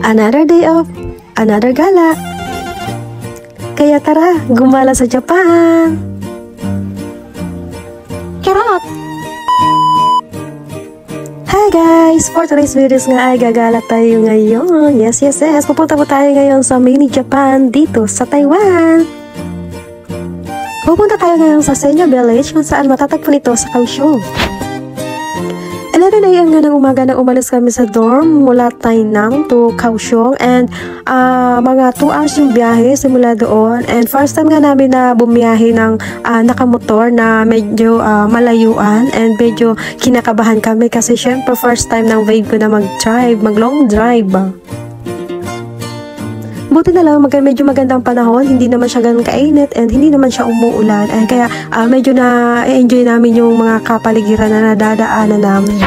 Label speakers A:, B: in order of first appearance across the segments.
A: Another day off, another gala. Kaya tara, gumala sa Japan! Charot! Hi guys! For today's videos nga ay gagala tayo ngayon. Yes! Pupunta po tayo ngayon sa mini Japan dito sa Taiwan. Pupunta tayo ngayon sa Senya Village kung saan matatagpuan ito sa Kaohsiung. 11 AM nga ng umaga nang umalis kami sa dorm mula Tainan to Kaohsiung, and mga 2 hours yung biyahe simula doon, and first time nga namin na bumiyahe ng nakamotor na medyo malayuan, and medyo kinakabahan kami kasi syempre first time ng babe ko na mag long drive. Buti na lang medyo magandang panahon, hindi naman siya ganun kainit and hindi naman siya umuulan, and kaya medyo na-enjoy namin yung mga kapaligiran na nadadaanan namin.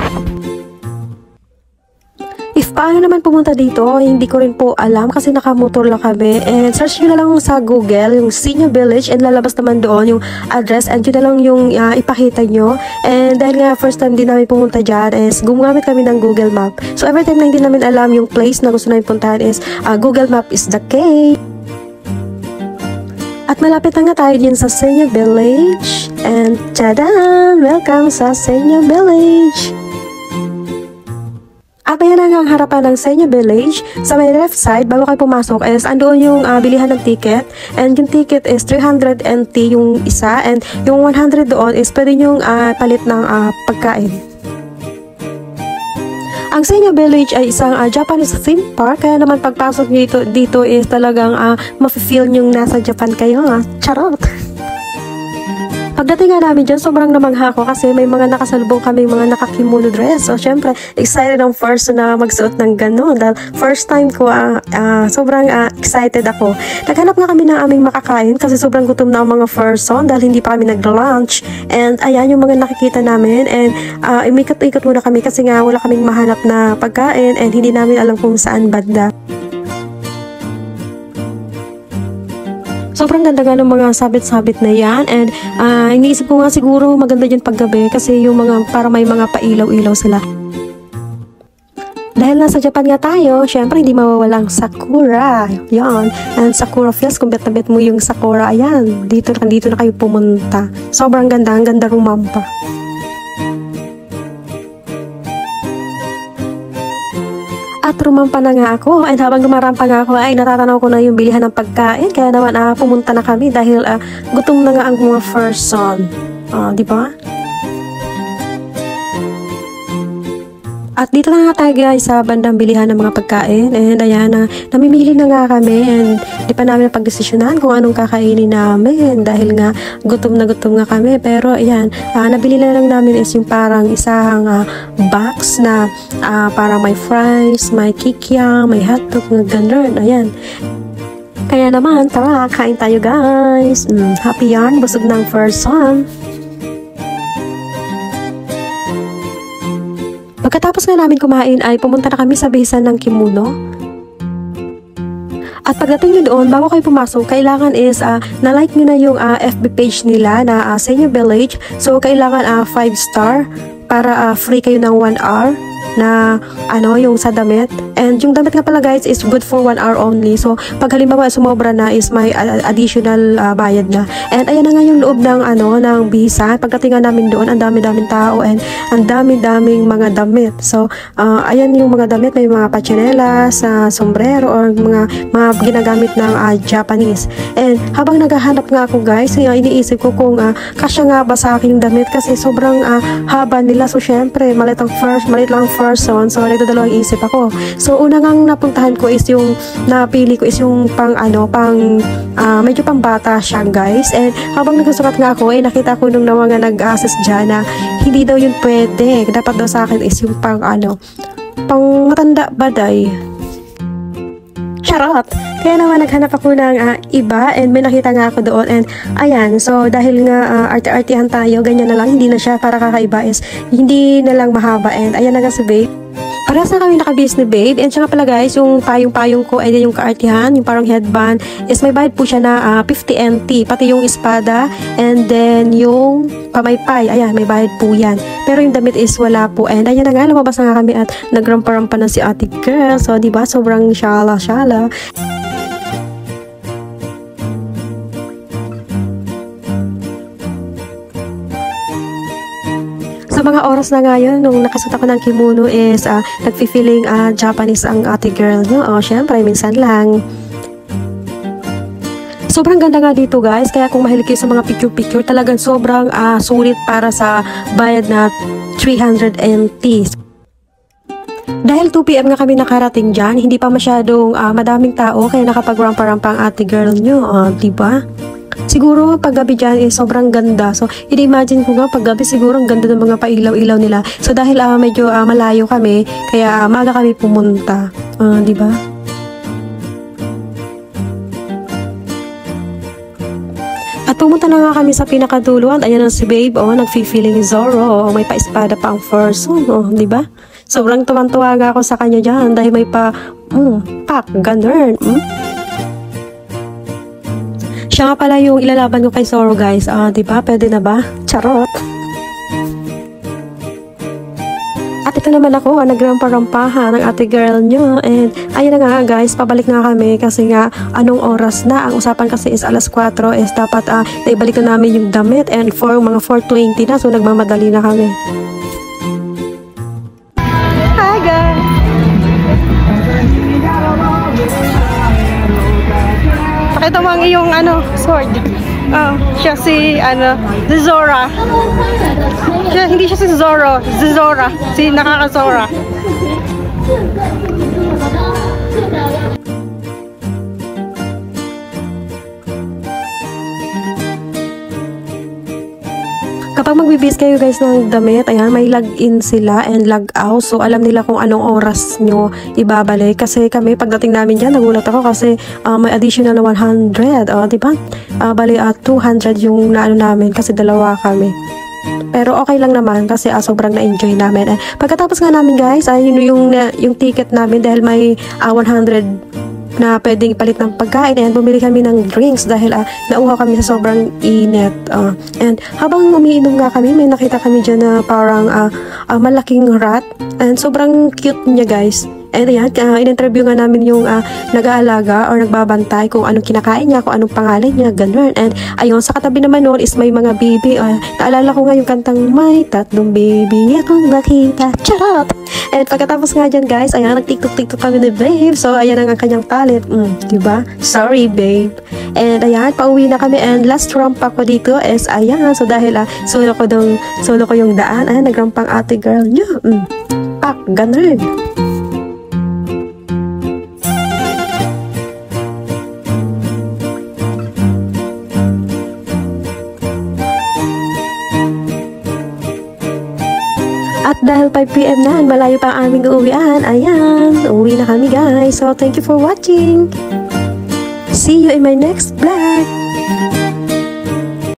A: If paano naman pumunta dito, hindi ko rin po alam kasi nakamotor lang kami, and search nyo na lang sa Google yung Senya Village and lalabas naman doon yung address, and yun na lang yung ipakita nyo. And dahil nga first time din namin pumunta dyan is gumamit kami ng Google Map. So every time na hindi namin alam yung place na gusto namin puntahan is Google Map is the key. At malapit na nga tayo din sa Senya Village, and tadaan! Welcome sa Senya Village! At ayan na nga ang harapan ng Senya Village. Sa may left side, bago kayo pumasok is andoon yung bilihan ng ticket. And yung ticket is 300 NT yung isa. And yung 100 doon is pwede nyong palit ng pagkain. Ang Senya Village ay isang Japanese theme park. Kaya naman pagpasok nyo dito is talagang mafe-feel nyong nasa Japan kayo. Charot! Pagdating nga namin dyan, sobrang namangha ko kasi may mga nakasalubong kami, mga nakakimono dress. So, syempre, excited ang first na magsuot ng gano'n. Dahil first time ko, sobrang excited ako. Naghanap nga kami ng aming makakain kasi sobrang gutom na ang mga person dahil hindi pa kami nag-lunch. And ayan yung mga nakikita namin. And imikot-ikot muna kami kasi nga wala kaming mahanap na pagkain and hindi namin alam kung saan banda. Sobrang ganda nga ng mga sabit-sabit na yan, and iniisip ko nga siguro maganda dyan paggabi kasi yung mga para may mga pailaw-ilaw sila. Dahil nasa Japan nga tayo, syempre hindi mawawalang sakura. Yan. And sakura feels, kung bet na bet mo yung sakura, ayan, dito na kayo pumunta. Sobrang ganda, ang ganda rumampa. At rumampa na nga ako, and habang lumarampa nga ako ay natatanaw ko na yung bilihan ng pagkain, kaya naman pumunta na kami dahil gutom na nga ang mga person. Di ba? At dito na nga tayo guys sa bandang bilihan ng mga pagkain, and ayan namimili na nga kami, and di pa namin napagdesisyonan kung anong kakainin namin dahil nga gutom na kami. Pero ayan, nabili na lang namin is yung parang isang box na parang may fries, may kikiam, may hotdog, na gano'n. Ayan. Kaya naman, tara, kain tayo guys. Happy yarn, busog ng person. Pagkatapos nga namin kumain ay pumunta na kami sa bihisan ng kimono. At pagdating nyo doon, bago kayo pumasok, kailangan is na-like nyo na yung FB page nila na Senya Village. So, kailangan 5 star para free kayo ng 1 hour na yung sa damit. And yung damit nga pala guys is good for 1 hour only. So pag halimbawa sumobra na is may additional bayad na. And ayan na nga yung loob ng ng bisa. Pagdating nga namin doon, ang dami-daming tao and ang dami-daming mga damit. So ayan yung mga damit, may mga pachinelas, sombrero or mga ginagamit ng Japanese. And habang naghahanap nga ako guys, iniisip ko kung kasya nga ba sa aking damit kasi sobrang haba nila. So syempre, malit lang person, so nagdadalawang isip ako. So una ngang napuntahan ko is yung napili ko is yung medyo pang bata siya guys. And habang nagsusukat nga ako, nakita ko nung mga nag-assess dyan na hindi daw yun pwede. Dapat daw sa akin is yung pang matanda baday. Charot! Kaya naman naghanap ako ng iba, and may nakita nga ako doon, and ayan, so dahil nga arte-artehan tayo, ganyan na lang, hindi na siya para kakaiba is hindi na lang mahaba, and ayan na nga si babe. Parehas na kami nakabis ni babe. And siya nga pala guys, yung payong-payong ko, ay yung kaartihan, yung parang headband, is may bayad po siya na 50 NT. Pati yung espada, and then yung pamaypay, ayan, may bayad po yan. Pero yung damit is wala po. And ayan na nga, lumabas na nga kami at nagrampa-rampa na si ate girl. So, diba, sobrang shala-shala. Sa mga oras na ngayon, nung nakasuot ako ng kimono is nagfi-feeling Japanese ang ate girl, no? O, syempre, minsan lang. Sobrang ganda nga dito guys, kaya kung mahilig kayo sa mga picture-picture, talagang sobrang sulit para sa bayad na 300 NT. Dahil 2 PM nga kami nakarating dyan, hindi pa masyadong madaming tao, kaya nakapag-rampa-rampa ang ate girl nyo, diba? Siguro paggabi dyan is sobrang ganda. So, i-imagine ko nga paggabi siguro ang ganda ng mga pailaw-ilaw nila. So, dahil medyo malayo kami, kaya maga kami pumunta. Diba? At pumunta na nga kami sa pinakaduluan. Ayan na si babe, nagfi-feeling Zoro. May pa-espada pa ang person, diba? Sobrang tuwang-tuwa ako sa kanya dyan dahil may pak, ganun. Siya nga pala yung ilalaban ko kay Zoro guys. Diba? Pwede na ba? Charot! At ito naman ako, nagrampa-rampahan ng ate girl nyo. And ayun na nga guys, pabalik na kami kasi nga anong oras na. Ang usapan kasi is alas 4 is dapat naibalik na namin yung damit. And for mga 4:20 na, so nagmamadali na kami. Hi guys! Pakita mo ang iyong sword. Siya si Zora. Hindi siya si Zoro, Zora, si nakakazora. Kapag magbibis kayo guys ng damit, ayan, may log-in sila and log-out. So, alam nila kung anong oras nyo ibabalik. Kasi kami, pagdating namin dyan, nagulat ako kasi may additional na 100. Diba? Bali, 200 yung naano namin kasi dalawa kami. Pero okay lang naman kasi sobrang na-enjoy namin. Pagkatapos nga namin guys, yun yung ticket namin dahil may 100 na pwedeng palit ng pagkain and bumili kami ng drinks dahil nauhaw kami sa sobrang init. And habang umiinom nga kami, may nakita kami dyan na parang malaking rat and sobrang cute niya guys. And ayan, in-interview nga namin yung nag-aalaga or nagbabantay kung anong kinakain niya, kung anong pangalan niya, ganun. And ayun, sa katabi naman noon is may mga baby. Naalala ko nga yung kantang may tatlong baby akong nakita. Charot! And pagkatapos nga dyan guys, ayan, nag-tiktok-tiktok kami ni babe. So ayan ang kanyang talent. Diba? Sorry babe. And ayan, pauwi na kami. And last rampa ko dito is ayan. So dahil solo ko yung daan. Ayan, nagrampang ate girl niya. Pak, ganun. At dahil 5 PM na, malayo pa ang aming uuwian, ayan, uuwi na kami guys. So, thank you for watching. See you in my next vlog.